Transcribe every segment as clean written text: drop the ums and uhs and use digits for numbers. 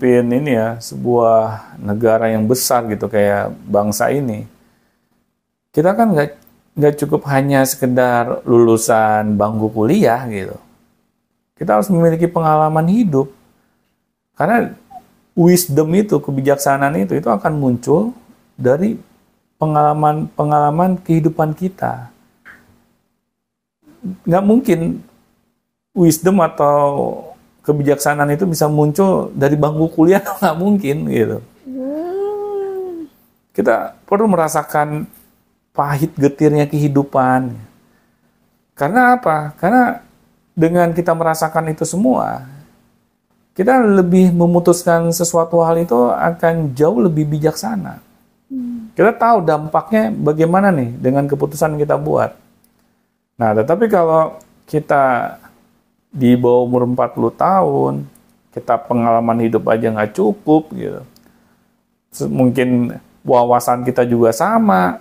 memimpin ini ya, sebuah negara yang besar gitu kayak bangsa ini, kita kan nggak cukup hanya sekedar lulusan bangku kuliah gitu. Kita harus memiliki pengalaman hidup. Karena wisdom itu, kebijaksanaan itu akan muncul dari pengalaman kehidupan kita. Nggak mungkin wisdom atau kebijaksanaan itu bisa muncul dari bangku kuliah, nggak mungkin gitu. Kita perlu merasakan pahit getirnya kehidupan. Karena apa? Karena dengan kita merasakan itu semua, kita lebih memutuskan sesuatu hal itu akan jauh lebih bijaksana. Kita tahu dampaknya bagaimana nih dengan keputusan yang kita buat. Nah, tetapi kalau kita di bawah umur 40 tahun, kita pengalaman hidup aja nggak cukup gitu. Mungkin wawasan kita juga sama.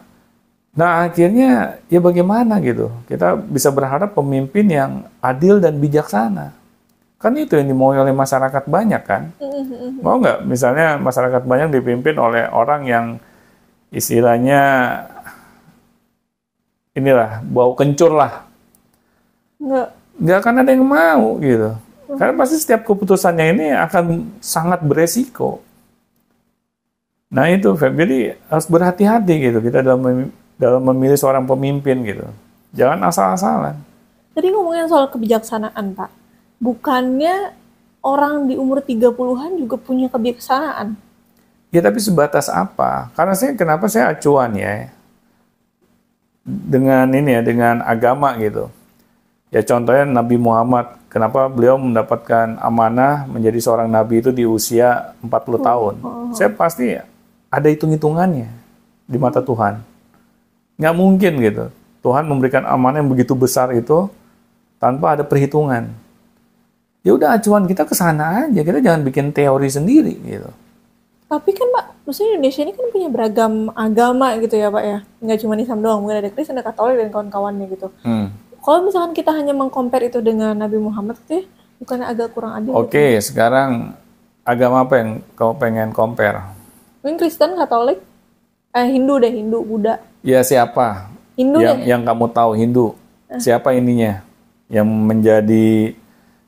Nah, akhirnya ya bagaimana gitu. Kita bisa berharap pemimpin yang adil dan bijaksana. Kan itu yang dimau oleh masyarakat banyak kan. Mau nggak misalnya masyarakat banyak dipimpin oleh orang yang istilahnya inilah, bau kencur lah. Nggak akan ada yang mau gitu. Karena pasti setiap keputusannya ini akan sangat beresiko. Nah itu, Feb. Jadi harus berhati-hati gitu kita dalam memilih seorang pemimpin gitu. Jangan asal-asalan. Tadi ngomongin soal kebijaksanaan, Pak. Bukannya orang di umur 30-an juga punya kebijaksanaan? Ya tapi sebatas apa? Karena kenapa saya acuan ya dengan ini ya, dengan agama gitu. Ya contohnya Nabi Muhammad, kenapa beliau mendapatkan amanah menjadi seorang nabi itu di usia 40 tahun. Saya pasti ada hitung-hitungannya di mata Tuhan. Nggak mungkin gitu. Tuhan memberikan amanah yang begitu besar itu tanpa ada perhitungan. Ya udah acuan kita ke sana aja, kita jangan bikin teori sendiri gitu. Tapi kan Pak, maksudnya Indonesia ini kan punya beragam agama gitu ya Pak ya. Nggak cuma Islam doang, mungkin ada Kristen, ada Katolik dan kawan-kawannya gitu. Kalau misalkan kita hanya meng-compare itu dengan Nabi Muhammad itu bukannya agak kurang adil? Oke, sekarang agama apa yang kau pengen compare? Mungkin Kristen, Katolik, Hindu deh, Hindu, Buddha. Ya siapa? Hindu yang kamu tahu Hindu. Siapa ininya? Yang menjadi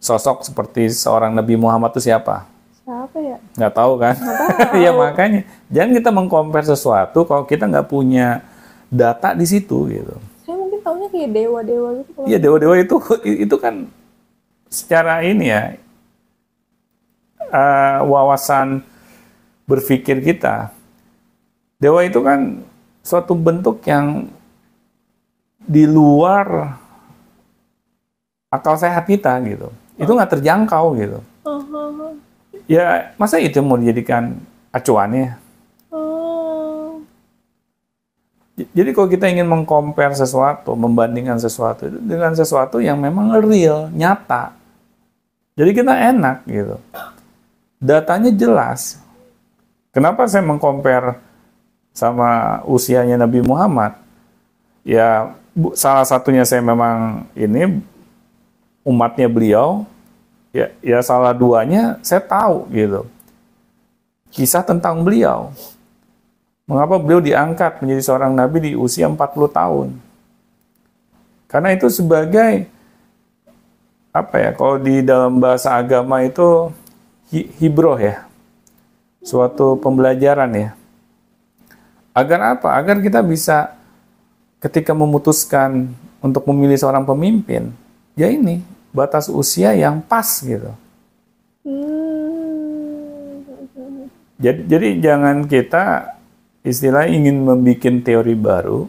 sosok seperti seorang Nabi Muhammad itu siapa? Siapa ya? Nggak tahu kan? Nggak tahu. Ya makanya jangan kita meng-compare sesuatu kalau kita nggak punya data di situ gitu. Saya mungkin tahunya kayak dewa-dewa gitu. Iya dewa-dewa itu kan secara ini ya wawasan berpikir kita. Dewa itu kan suatu bentuk yang di luar akal sehat kita gitu. Itu nggak terjangkau gitu. Ya masa itu mau dijadikan acuannya? Jadi kalau kita ingin meng-compare sesuatu, membandingkan sesuatu dengan sesuatu yang memang real, nyata. Jadi kita enak gitu. Datanya jelas. Kenapa saya meng-compare sama usianya Nabi Muhammad? Ya salah satunya saya memang ini umatnya beliau. Ya salah duanya saya tahu gitu. Kisah tentang beliau. Mengapa beliau diangkat menjadi seorang nabi di usia 40 tahun? Karena itu sebagai apa ya? Kalau di dalam bahasa agama itu hibroh ya. Suatu pembelajaran ya. Agar apa? Agar kita bisa ketika memutuskan untuk memilih seorang pemimpin, ya ini batas usia yang pas gitu. Jadi jangan kita istilah ingin membuat teori baru,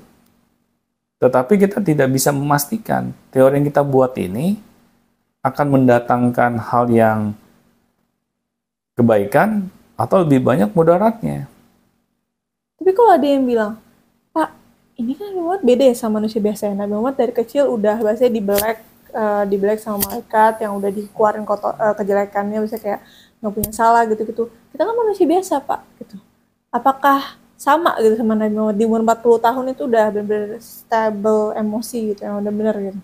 tetapi kita tidak bisa memastikan teori yang kita buat ini akan mendatangkan hal yang kebaikan atau lebih banyak mudaratnya. Tapi kalau ada yang bilang, Pak, ini kan Nabi Muhammad beda ya sama manusia biasa ya. Nabi Muhammad dari kecil udah biasanya dibelek sama malaikat yang udah dikeluarin kejelekannya, bisa kayak nggak punya salah gitu-gitu. Kita kan manusia biasa Pak, gitu. Apakah sama gitu sama Nabi Muhammad di umur 40 tahun itu udah benar-benar stable emosi gitu, yang udah benar gitu?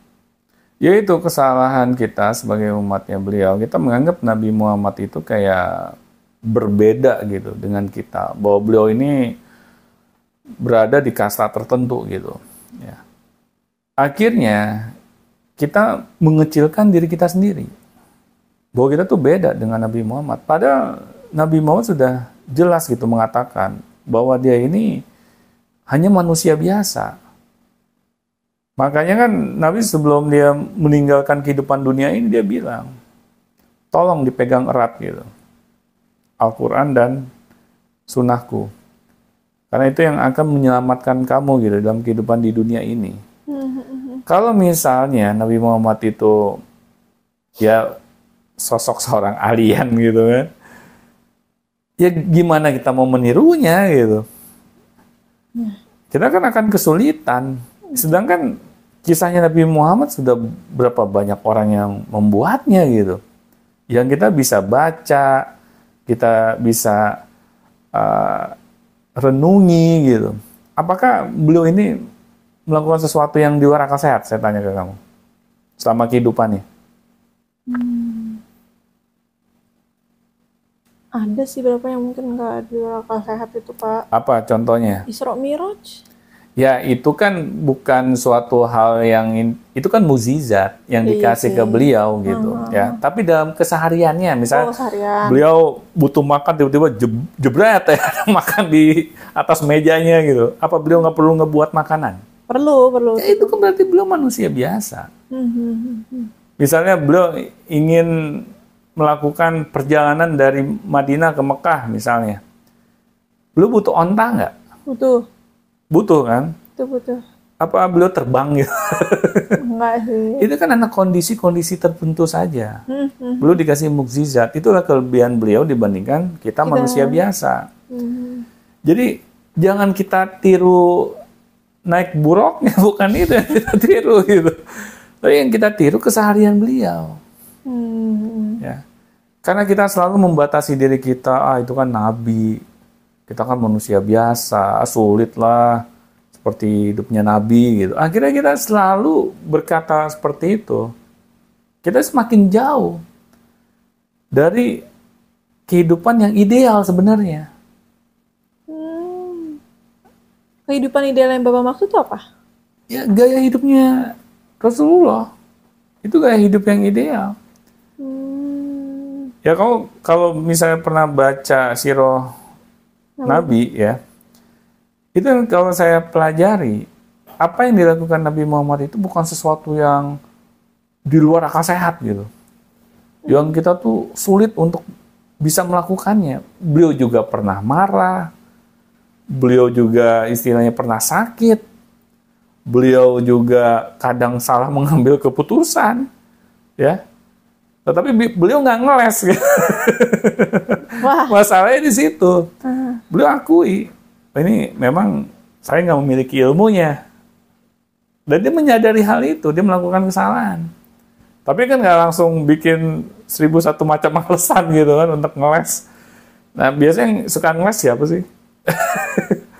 Ya itu kesalahan kita sebagai umatnya beliau. Kita menganggap Nabi Muhammad itu kayak berbeda gitu dengan kita, bahwa beliau ini berada di kasta tertentu gitu. Ya. Akhirnya kita mengecilkan diri kita sendiri, bahwa kita tuh beda dengan Nabi Muhammad. Padahal Nabi Muhammad sudah jelas gitu mengatakan bahwa dia ini hanya manusia biasa. Makanya kan Nabi sebelum dia meninggalkan kehidupan dunia ini, dia bilang, tolong dipegang erat gitu, Al-Quran dan sunnahku. Karena itu yang akan menyelamatkan kamu gitu dalam kehidupan di dunia ini. Kalau misalnya Nabi Muhammad itu ya sosok seorang alien gitu kan, ya gimana kita mau menirunya gitu. Kita kan akan kesulitan. Sedangkan kisahnya Nabi Muhammad sudah berapa banyak orang yang membuatnya gitu. Yang kita bisa baca, kita bisa renungi gitu. Apakah beliau ini melakukan sesuatu yang di luar akal sehat? Saya tanya ke kamu. Selama kehidupannya. Ada sih beberapa yang mungkin nggak di luar akal sehat itu, Pak. Apa contohnya? Isra Miraj. Ya, itu kan bukan suatu hal yang, itu kan mukjizat yang dikasih ke beliau gitu ya. Tapi dalam kesehariannya, misalnya beliau butuh makan tiba-tiba jebret ya makan di atas mejanya gitu. Apa beliau nggak perlu ngebuat makanan? Perlu. Ya, itu kan berarti beliau manusia biasa. Misalnya beliau ingin melakukan perjalanan dari Madinah ke Mekah misalnya. Beliau butuh onta nggak? Butuh kan? Butuh. Apa beliau terbang gitu? Enggak sih. Itu kan anak kondisi-kondisi tertentu saja. Beliau dikasih mukjizat. Itulah kelebihan beliau dibandingkan kita manusia biasa. Jadi jangan kita tiru naik buruknya, bukan itu yang kita tiru gitu. Tapi yang kita tiru keseharian beliau. Ya. Karena kita selalu membatasi diri kita, itu kan nabi. Kita kan manusia biasa, sulit lah seperti hidupnya Nabi gitu. Akhirnya kita selalu berkata seperti itu. Kita semakin jauh dari kehidupan yang ideal sebenarnya. Kehidupan ideal yang Bapak maksud itu apa? Ya gaya hidupnya Rasulullah. Itu gaya hidup yang ideal. Ya kalau misalnya pernah baca sirah Nabi ya, itu kalau saya pelajari, apa yang dilakukan Nabi Muhammad itu bukan sesuatu yang di luar akal sehat gitu. Yang kita tuh sulit untuk bisa melakukannya. Beliau juga pernah marah, beliau juga istilahnya pernah sakit, beliau juga kadang salah mengambil keputusan, ya. Tetapi beliau nggak ngeles gitu. Masalahnya di situ. Beliau akui, ini memang saya nggak memiliki ilmunya. Dan dia menyadari hal itu, dia melakukan kesalahan. Tapi kan nggak langsung bikin 1001 macam alasan gitu kan untuk ngeles. Nah biasanya yang suka ngeles siapa sih?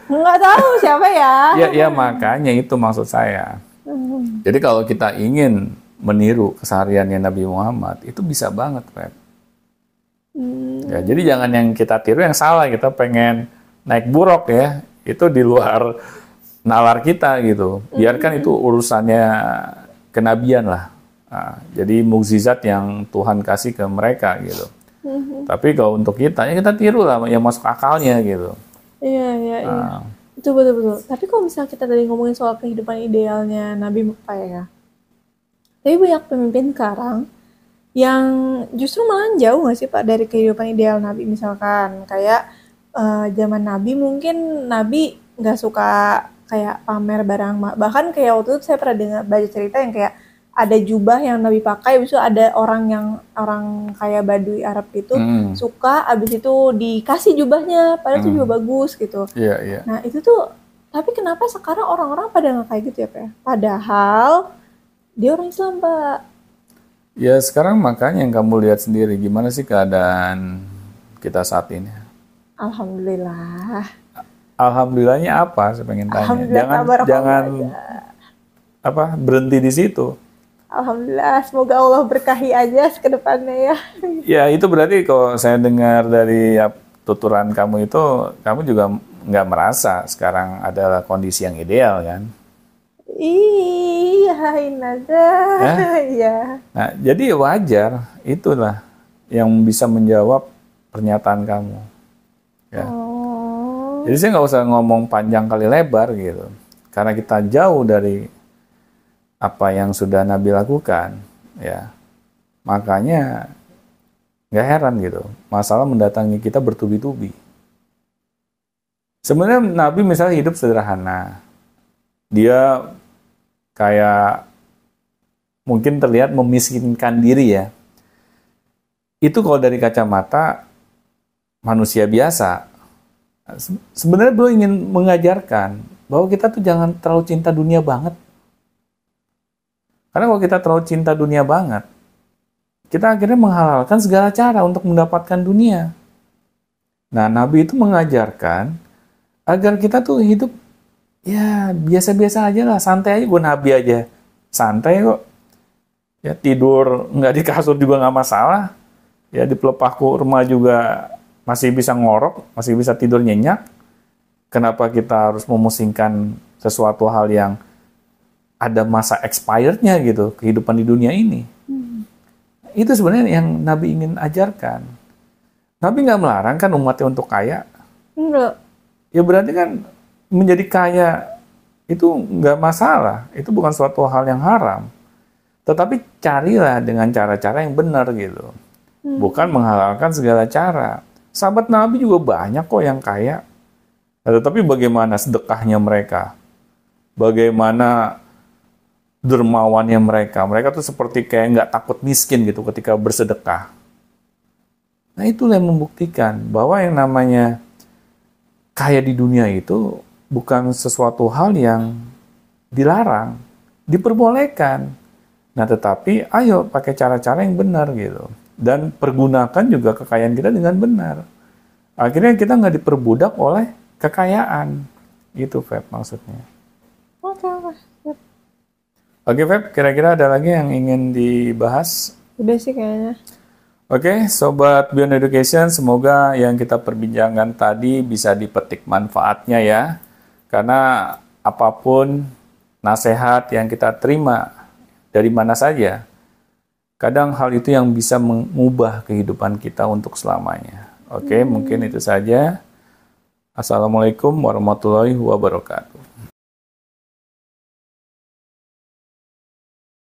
Nggak tahu siapa ya. Ya makanya itu maksud saya. Jadi kalau kita ingin meniru kesehariannya Nabi Muhammad, itu bisa banget, Fred. Ya, jadi jangan yang kita tiru yang salah, kita pengen naik buruk ya, itu di luar nalar kita gitu. Biarkan itu urusannya kenabian lah. Nah, jadi mukjizat yang Tuhan kasih ke mereka gitu. Tapi kalau untuk kita, ya kita tiru lah yang masuk akalnya gitu. Iya. Itu betul-betul. Tapi kalau misalnya kita tadi ngomongin soal kehidupan idealnya Nabi Muhammad ya, tapi banyak pemimpin sekarang yang justru malah jauh nggak sih Pak dari kehidupan ideal Nabi. Misalkan kayak zaman Nabi mungkin Nabi nggak suka kayak pamer barang, bahkan kayak waktu itu saya pernah dengar baca cerita yang kayak ada jubah yang Nabi pakai, abis itu ada orang kayak Baduy Arab gitu suka, abis itu dikasih jubahnya, padahal itu juga bagus gitu. Iya. Nah itu tuh, tapi kenapa sekarang orang-orang pada nggak kayak gitu ya Pak? Padahal dia orang Islam, Pak. Ya sekarang makanya yang kamu lihat sendiri, gimana sih keadaan kita saat ini? Alhamdulillah. Alhamdulillahnya apa? Saya pengen tanya. Jangan berhenti di situ. Alhamdulillah, semoga Allah berkahi aja ke depannya ya. Ya itu berarti kalau saya dengar dari tuturan kamu itu, kamu juga nggak merasa sekarang adalah kondisi yang ideal kan? Iya, aja. Iya. Nah, jadi wajar, itulah yang bisa menjawab pernyataan kamu. Ya. Oh. Jadi saya nggak usah ngomong panjang kali lebar gitu, karena kita jauh dari apa yang sudah Nabi lakukan, ya. Makanya nggak heran gitu, masalah mendatangi kita bertubi-tubi. Sebenarnya Nabi misalnya hidup sederhana, dia kayak mungkin terlihat memiskinkan diri ya. Itu kalau dari kacamata manusia biasa. Sebenarnya beliau ingin mengajarkan bahwa kita tuh jangan terlalu cinta dunia banget. Karena kalau kita terlalu cinta dunia banget, kita akhirnya menghalalkan segala cara untuk mendapatkan dunia. Nah, Nabi itu mengajarkan agar kita tuh hidup ya biasa-biasa aja lah, santai aja. Gue Nabi aja santai kok. Ya tidur nggak di kasur juga nggak masalah. Ya di pelepah kurma juga masih bisa ngorok, masih bisa tidur nyenyak. Kenapa kita harus memusingkan sesuatu hal yang ada masa expirednya gitu, kehidupan di dunia ini? Itu sebenarnya yang Nabi ingin ajarkan. Nabi nggak melarang kan umatnya untuk kaya. Enggak. Ya berarti kan menjadi kaya itu nggak masalah. Itu bukan suatu hal yang haram. Tetapi carilah dengan cara-cara yang benar gitu. Bukan menghalalkan segala cara. Sahabat Nabi juga banyak kok yang kaya. Tetapi bagaimana sedekahnya mereka? Bagaimana dermawannya mereka? Mereka tuh seperti kayak nggak takut miskin gitu ketika bersedekah. Nah itulah yang membuktikan bahwa yang namanya kaya di dunia itu bukan sesuatu hal yang dilarang, diperbolehkan. Nah tetapi ayo pakai cara-cara yang benar gitu. Dan pergunakan juga kekayaan kita dengan benar. Akhirnya kita nggak diperbudak oleh kekayaan. Itu Feb maksudnya. Oke. Oke Feb, kira-kira ada lagi yang ingin dibahas? Udah sih kayaknya. Oke, Sobat Beyond Education, semoga yang kita perbincangkan tadi bisa dipetik manfaatnya ya. Karena apapun nasihat yang kita terima dari mana saja, kadang hal itu yang bisa mengubah kehidupan kita untuk selamanya. Oke, mungkin itu saja. Assalamualaikum warahmatullahi wabarakatuh.